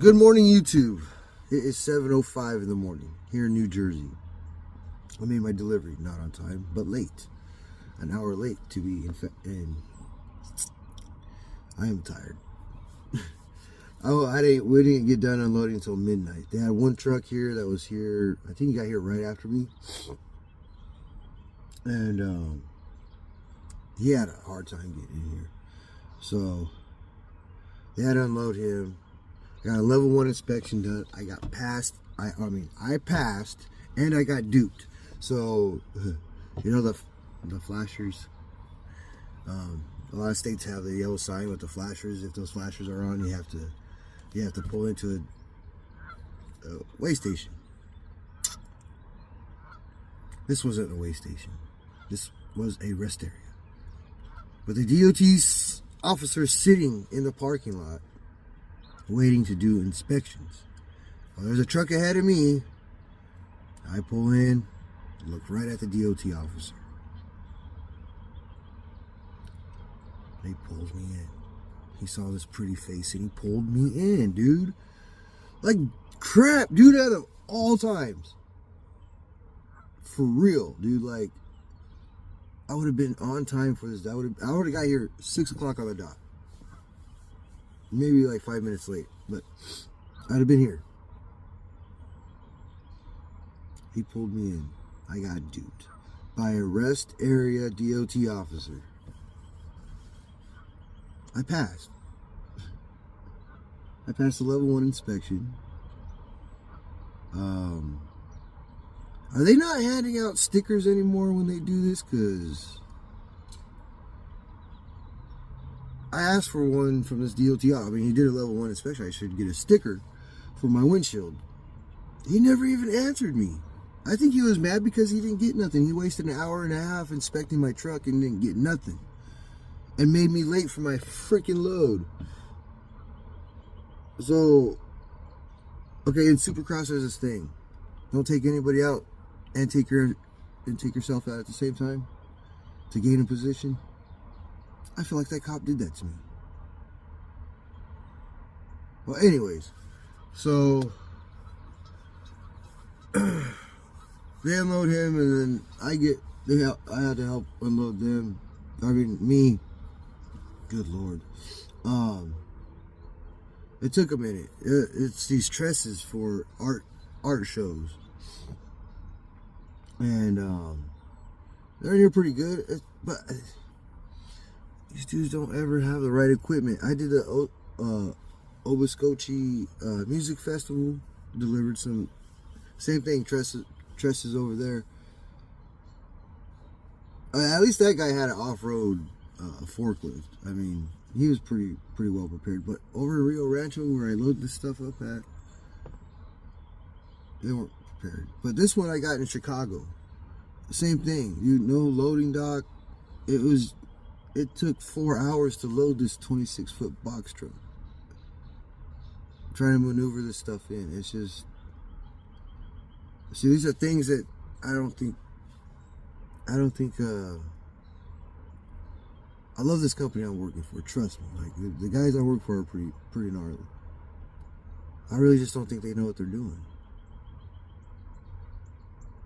Good morning, YouTube. It is 7:05 in the morning here in New Jersey. I made my delivery, not on time, but late. An hour late to be in. I am tired. We didn't get done unloading until midnight. They had one truck here that was here. I think he got here right after me. And he had a hard time getting in here. So they had to unload him. Got a level 1 inspection done. I got passed. I passed and I got duped. So you know the flashers. A lot of states have the yellow sign with the flashers. If those flashers are on, you have to pull into a weigh station. This wasn't a weigh station. This was a rest area. But the DOT's officers sitting in the parking lot waiting to do inspections. Well, there's a truck ahead of me. I pull in, look right at the DOT officer. He pulls me in. He saw this pretty face and he pulled me in, dude. Like crap, dude, out of all times. For real, dude. Like, I would have been on time for this. I would have got here 6 o'clock on the dot. Maybe like 5 minutes late, but I'd have been here. He pulled me in. I got duped by a rest area DOT officer. I passed. I passed the level 1 inspection. Are they not handing out stickers anymore when they do this? Because I asked for one from this DOT. I mean, he did a level 1 inspection. I should get a sticker for my windshield. He never even answered me. I think he was mad because he didn't get nothing. He wasted an hour and a half inspecting my truck and didn't get nothing. And made me late for my freaking load. So, okay, in Supercross there's this thing. Don't take anybody out and take yourself out at the same time to gain a position. I feel like that cop did that to me. Well, anyways, so they unload him, and then I had to help unload them. I mean, me. Good Lord. It took a minute. It's these tresses for art shows, and they're here pretty good, but these dudes don't ever have the right equipment. I did a Obascochi music festival, delivered some, same thing, tresses over there. At least that guy had an off-road forklift. I mean, he was pretty well prepared. But over in Rio Rancho, where I load this stuff up at, they weren't prepared. But this one I got in Chicago, same thing. No loading dock. It took 4 hours to load this 26-foot box truck. Trying to maneuver this stuff in. It's just, see, these are things that I don't think I love this company I'm working for. Trust me. Like, the guys I work for are pretty gnarly. I really just don't think they know what they're doing.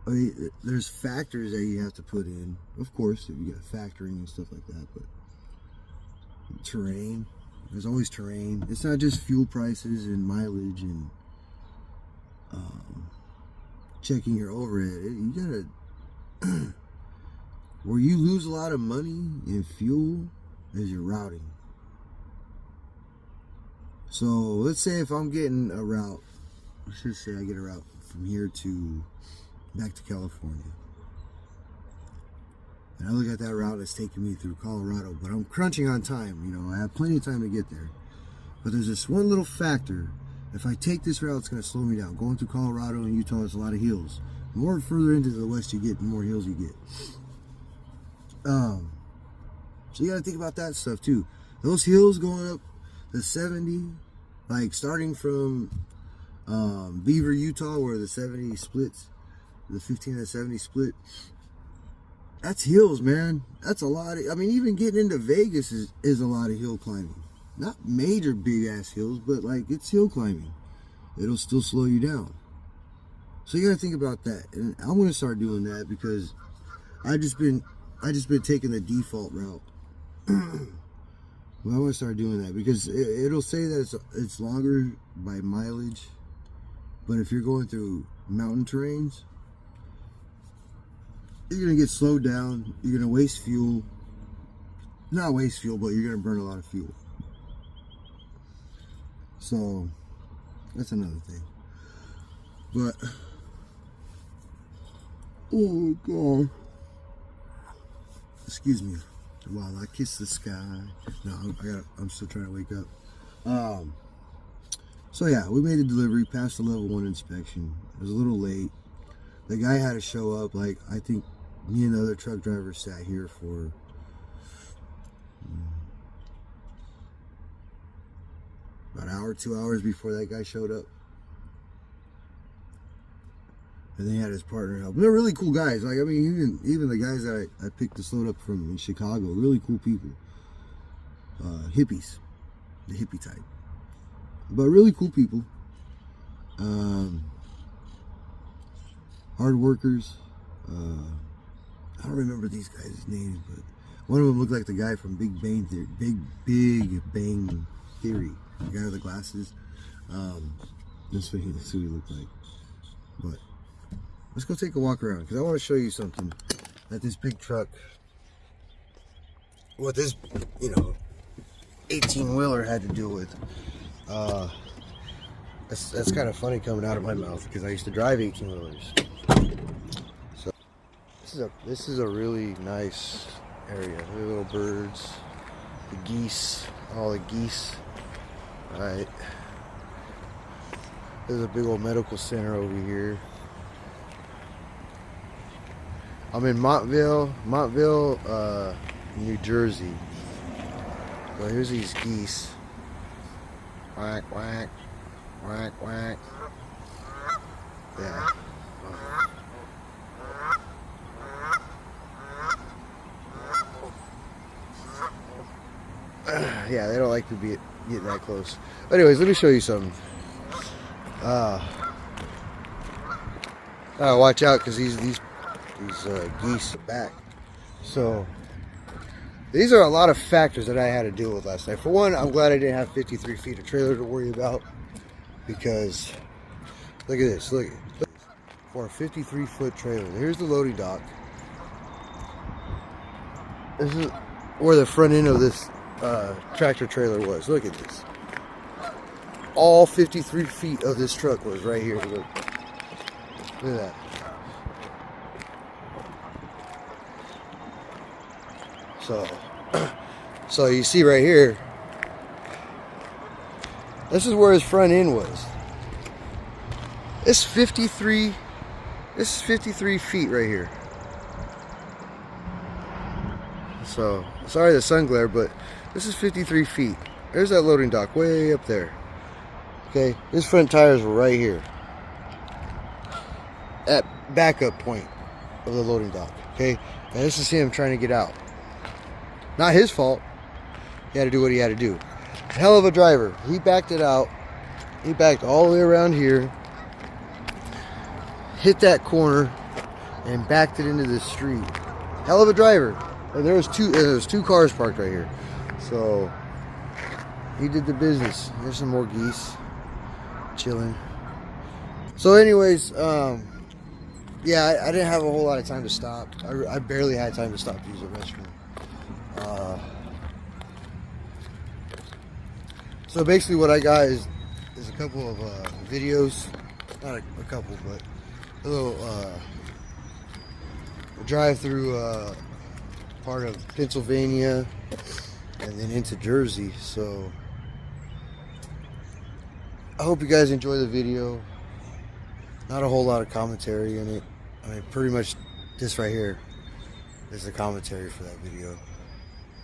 I mean, there's factors that you have to put in, of course, if you got factoring and stuff like that, but terrain, there's always terrain. It's not just fuel prices and mileage and checking your overhead. You gotta where you lose a lot of money in fuel is your routing. So let's say if I'm getting a route, let's just say I get a route from here to back to California, and I look at that route that's taking me through Colorado, but I'm crunching on time. You know, I have plenty of time to get there, but there's this one little factor. If I take this route, it's going to slow me down. Going through Colorado and Utah, there's a lot of hills. The more further into the west you get, the more hills you get. So you got to think about that stuff too. Those hills going up the 70, like starting from Beaver, Utah, where the 70 splits, the 15 and the 70 split. That's hills, man. That's a lot. I mean, even getting into Vegas is a lot of hill climbing. Not major big ass hills, but like it's hill climbing. it'll still slow you down. So you gotta think about that, and I'm gonna start doing that because I just been taking the default route. Well, I want to start doing that because it'll say that it's longer by mileage, but if you're going through mountain terrains, you're gonna get slowed down. You're gonna waste fuel. Not waste fuel, but you're gonna burn a lot of fuel. So that's another thing. But oh god, excuse me while I kiss the sky. No, I'm still trying to wake up. So yeah, we made the delivery, passed the level 1 inspection. It was a little late. The guy had to show up. Like, I think me and the other truck driver sat here for about an hour, 2 hours before that guy showed up. And then he had his partner help. They're really cool guys. Like, I mean, even the guys that I picked this load up from in Chicago, really cool people. Hippies, the hippie type, but really cool people. Hard workers. I don't remember these guys' names, but one of them looked like the guy from Big Bang Theory. Big Bang Theory. The guy with the glasses. That's what he looked like. But let's go take a walk around because I want to show you something that this big truck, what this, 18-wheeler had to deal with. That's kind of funny coming out of my mouth because I used to drive 18-wheelers. So this is a really nice area. The little birds, the geese, all the geese. All right. There's a big old medical center over here. I'm in Montville, New Jersey. So here's these geese. Quack, quack, quack, quack. Yeah. Yeah, they don't like to get that close. Anyways, let me show you something. Watch out because these geese are back. So these are a lot of factors that I had to deal with last night. For one, I'm glad I didn't have 53 feet of trailer to worry about because look at this. Look for a 53-foot trailer. Here's the loading dock. This is where the front end of this tractor trailer was. Look at this. All 53 feet of this truck was right here. Look at that. So you see right here, this is where his front end was. This is 53 feet right here. So sorry the sun glare, but this is 53 feet. There's that loading dock way up there. Okay, his front tires were right here at backup point of the loading dock. Okay, and this is him trying to get out. Not his fault. He had to do what he had to do. Hell of a driver. He backed it out. He backed all the way around here, hit that corner, and backed it into the street. Hell of a driver. And there was two cars parked right here. So he did the business. There's some more geese chilling. So anyways, yeah, I didn't have a whole lot of time to stop. I barely had time to stop to use the restroom. So basically what I got is a couple of videos, not a couple, but a little drive through part of Pennsylvania and then into Jersey. So I hope you guys enjoy the video. Not a whole lot of commentary in it. I mean, pretty much this right here is the commentary for that video.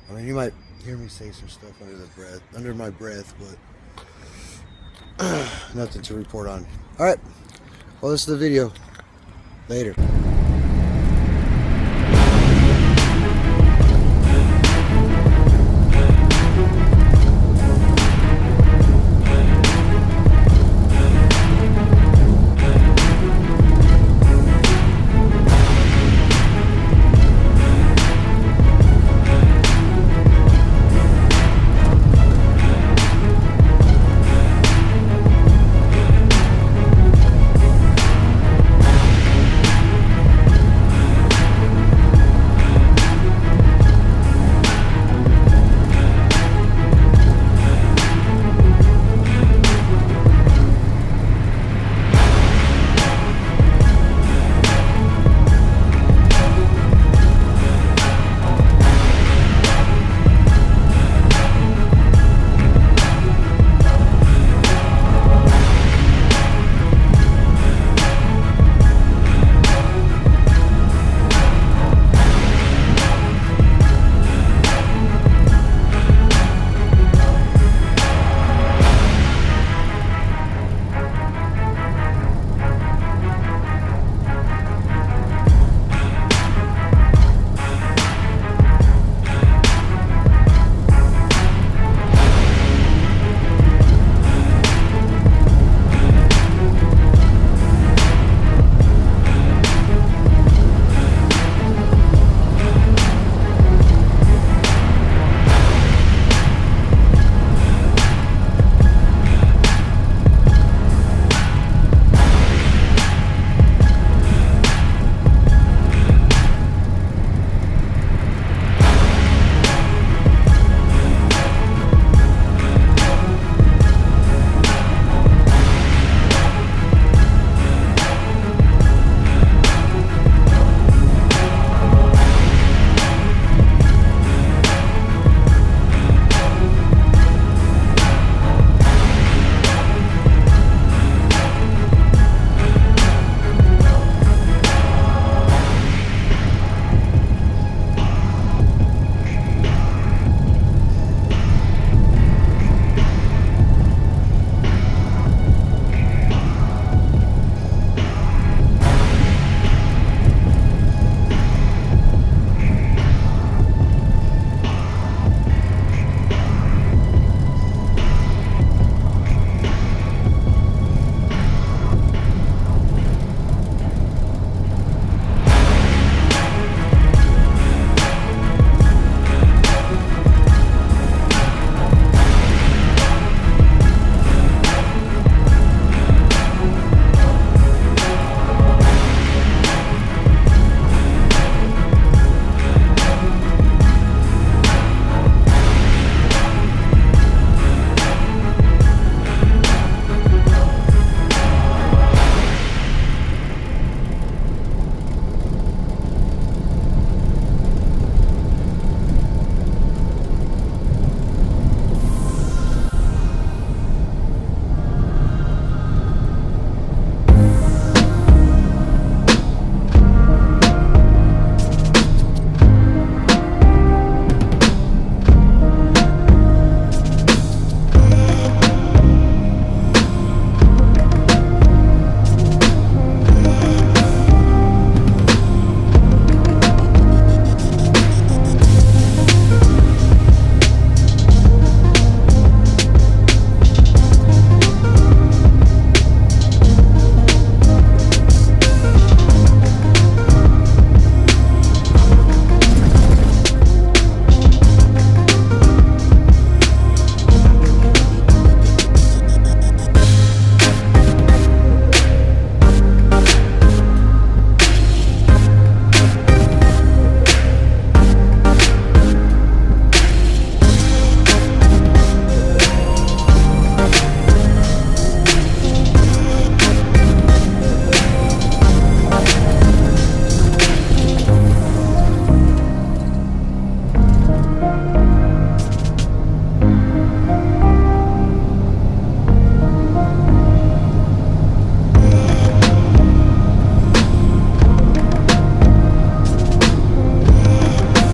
I mean, you might hear me say some stuff under my breath, but nothing to report on. All right, well, this is the video. Later.